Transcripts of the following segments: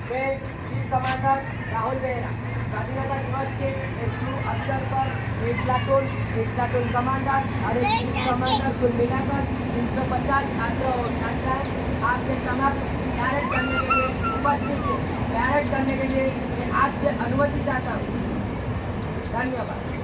मैं chief commander Rahul Behera स्वाधीनता दिवस के इस शुभ अवसर पर एक प्लाटून कमांडर और एक चीफ कमांडर कुल मिलाकर 350 छात्र और छात्राएं आपके समक्ष पैरेड करने के लिए उपस्थित थे। पैरेड करने के लिए मैं आपसे अनुमति चाहता हूँ। धन्यवाद।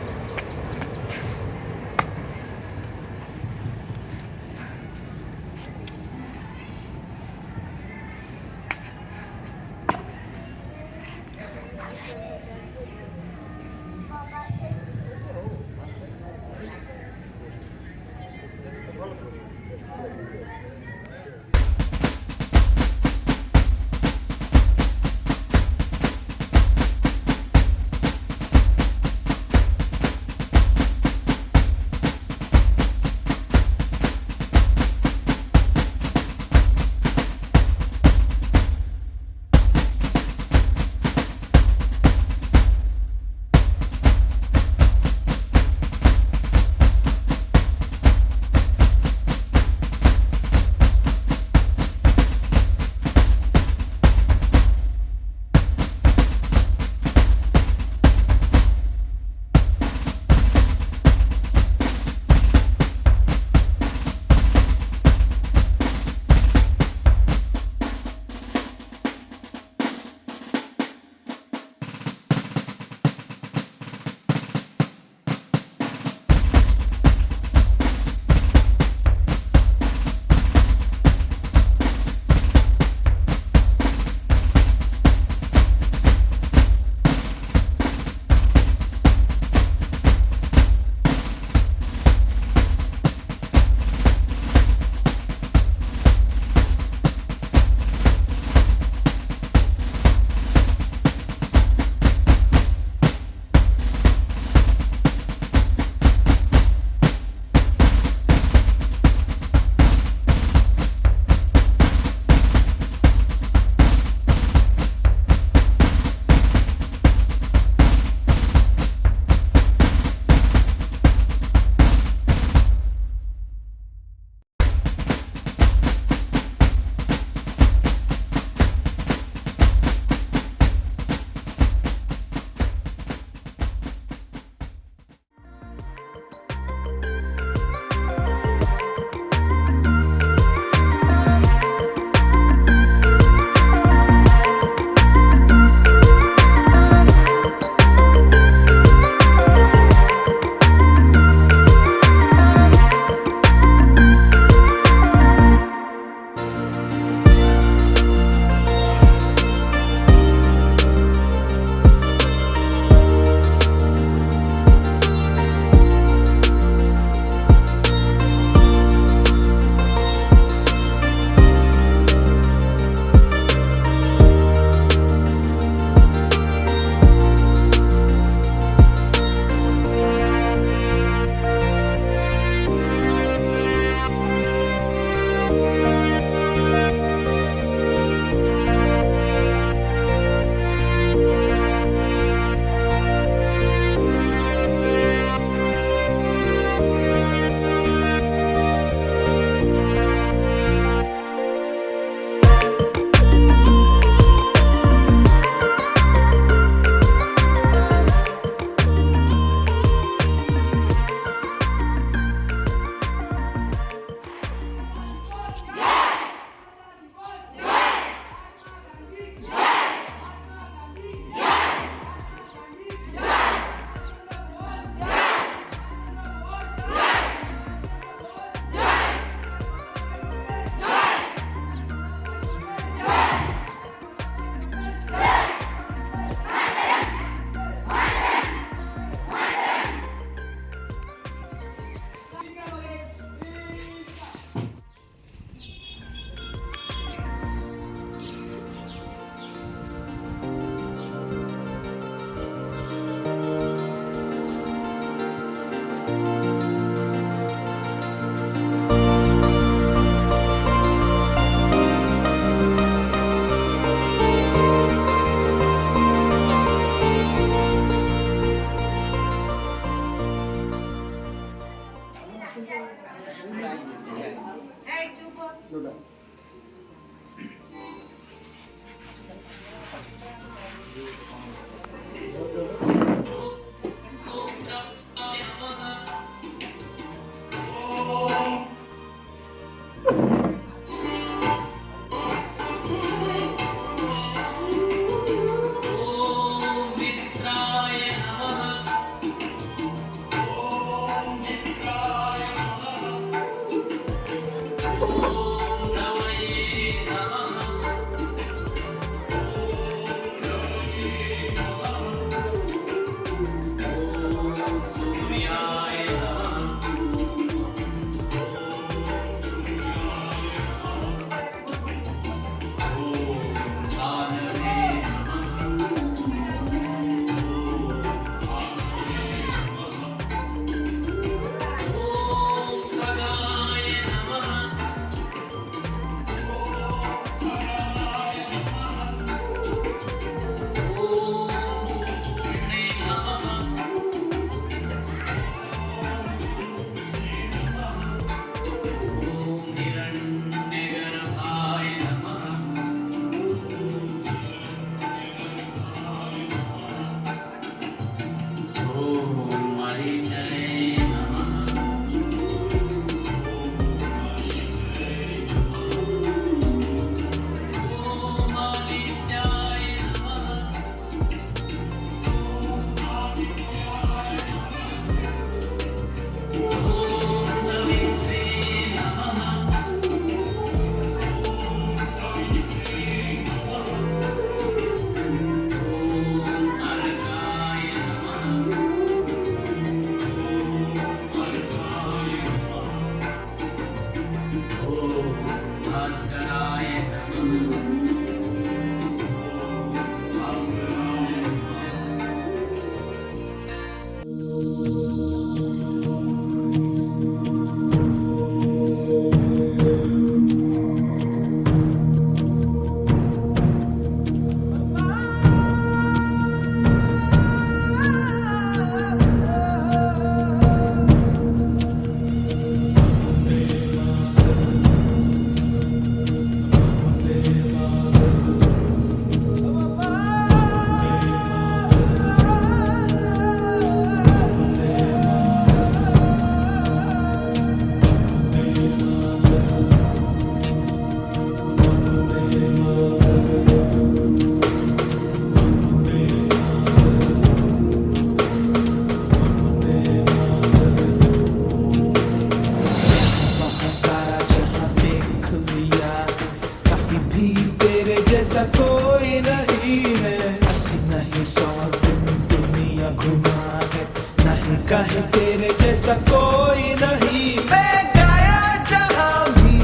जैसा कोई नहीं है, अस्सी नहीं 100 दिन दुनिया घुमा है, नहीं कहे तेरे जैसा कोई नहीं। मैं गाया जहां भी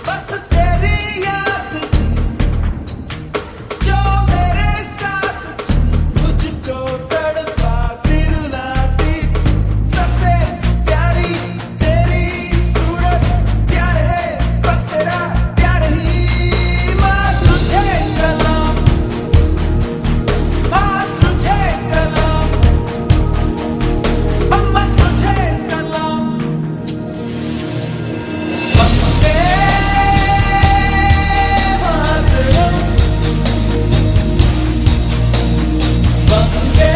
बस तेरी याद थी, जो मेरे साथ थी, मुझको तड़पाती रुलाती, सबसे प्यारी तेरी सूरत, प्यार है बस तेरा प्यार ही। माँ तुझे सलाम, माँ तुझे सलाम, अम्मा तुझे सलाम। वंदे मातरम, वंदे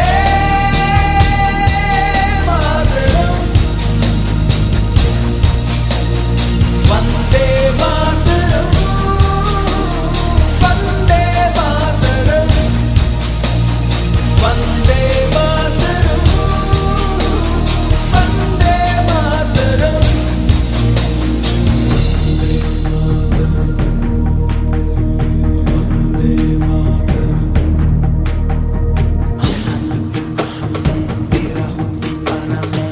मातरम, वंदे मातरम, वंदे मातरम, वंदे मातरम, वंदे मातरम। तेरा हूँ दीवाना मैं,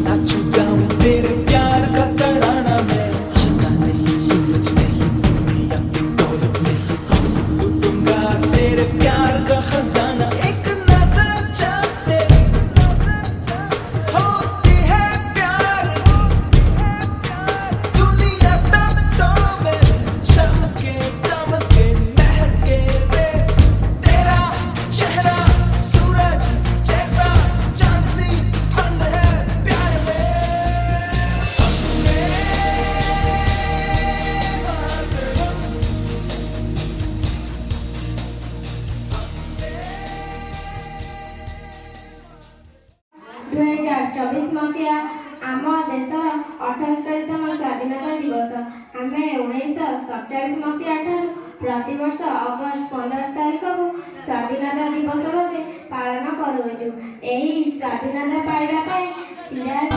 नाचू गाऊं तेरे प्यार का तराना मैं, चिंता नहीं सूरज नहीं दुनिया की दौलत नहीं, बस लूटूंगा तेरे प्यार का खजाना। एक नजर चाहते होती है प्यार, दुनिया तब तो मेरे चमके दमके महके रे, तेरा चेहरा सूरज जैसा चांद सी ठंड है प्यार में। वंदे मातरम। 2024 मसीहा आम देशर 78तम स्वाधीनता दिवस। आम 1947 मसीहा प्रतिवर्ष अगस्त 15 तारिख को स्वाधीनता दिवस भावे पालन करुचु। यही स्वाधीनता पाइबा सिराज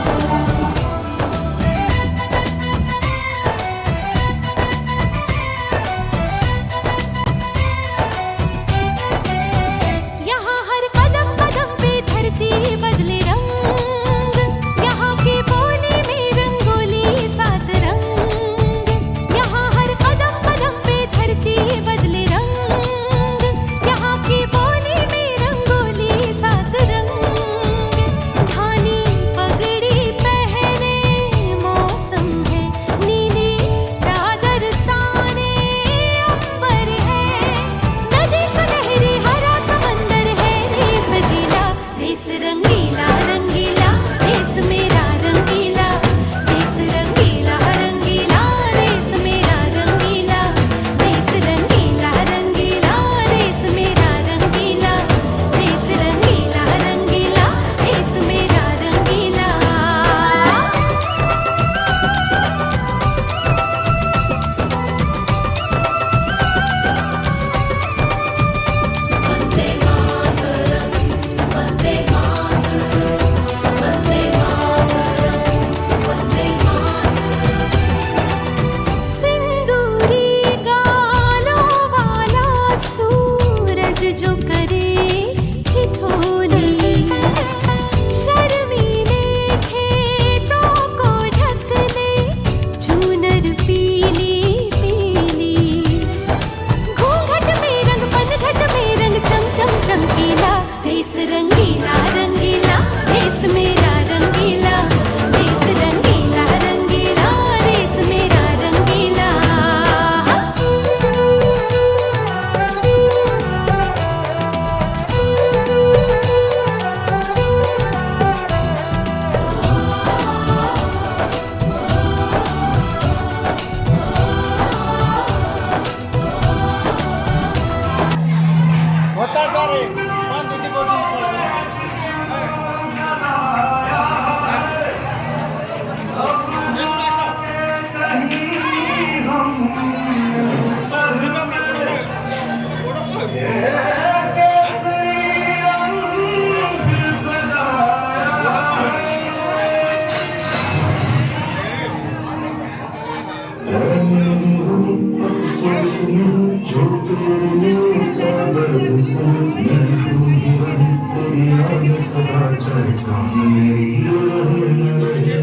सभी अफसोस नहीं जो तेरे लिए सादर्द से महफूज रहे तेरी याद सदा चाहे जान मेरी रहे न रहे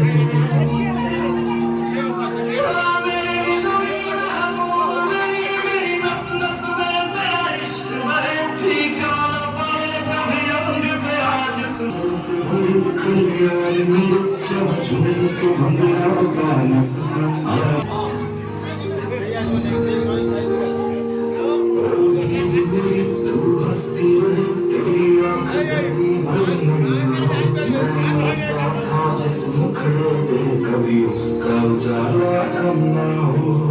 मेरी ज़मीन महबूब मेरी मेरी नस नस में तेरा इश्क बहे फीका न पड़े कभी अंग तेरा जिस्म से भरे खलियान मेरे जहाँ झूम के भंगड़ा गा न सका मेरी तू हंसती रहे तेरी आँख कभी भर मैं मरता था जिस मुखड़े पे कभी उसका उजाला कम ना हो